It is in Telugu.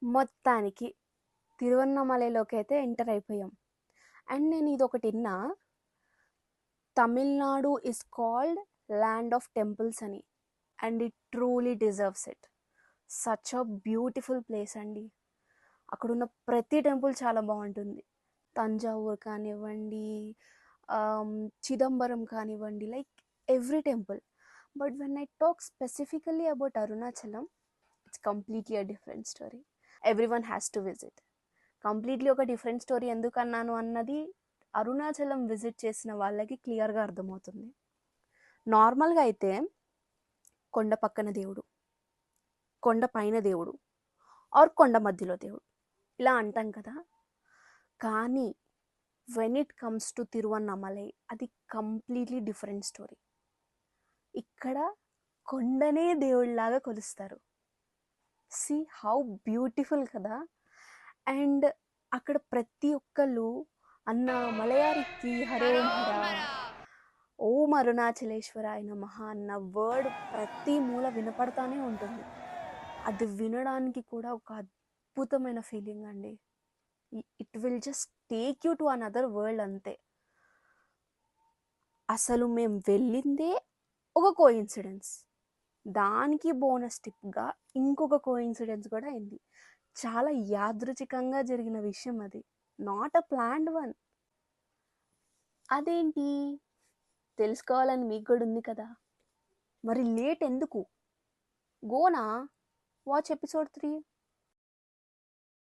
మొత్తానికి తిరువన్నమలైలోకైతే ఎంటర్ అయిపోయాం. అండ్ నేను ఇదొకటి విన్నా, Tamil Nadu is called land of temples అని. And it truly deserves it. Such a beautiful place అండి. అక్కడున్న ప్రతి టెంపుల్ చాలా బాగుంటుంది. తంజావూర్ కానివ్వండి, చిదంబరం కానివ్వండి, like every temple. But when I talk specifically about Arunachalam, it's completely a different story. Every one has to visit. Completely ఒక డిఫరెంట్ స్టోరీ ఎందుకన్నాను అన్నది అరుణాచలం విజిట్ చేసిన వాళ్ళకి క్లియర్గా అర్థమవుతుంది. నార్మల్గా అయితే కొండ పక్కన దేవుడు, కొండ పైన దేవుడు, ఆర్ కొండ మధ్యలో దేవుడు ఇలా అంటాం కదా. కానీ when it comes to Tiruvannamalai, అది కంప్లీట్లీ డిఫరెంట్ స్టోరీ. ఇక్కడ కొండనే దేవుడిలాగా కొలుస్తారు. సి హౌ బ్యూటిఫుల్ కదా. అండ్ అక్కడ ప్రతి ఒక్కళ్ళు అన్న మలయారికి హరోం హర, ఓం అరుణాచలేశ్వరాయ నమః అన్న వర్డ్ ప్రతి మూల వినపడతానే ఉంటుంది. అది వినడానికి కూడా ఒక అద్భుతమైన ఫీలింగ్ అండి. It will just take you to another world అంతే. అసలు మేము వెళ్ళిందే ఒక కోఇన్సిడెన్స్, దానికి బోనస్ టిప్గా ఇంకొక కోఇన్సిడెన్స్ కూడా అయింది. చాలా యాదృచ్ఛికంగా జరిగిన విషయం అది, నాట్ అ ప్లాన్డ్ వన్. అదేంటి తెలుసుకోవాలని మీకు కూడా ఉంది కదా. మరి లేట్ ఎందుకు? Gonna watch episode 3.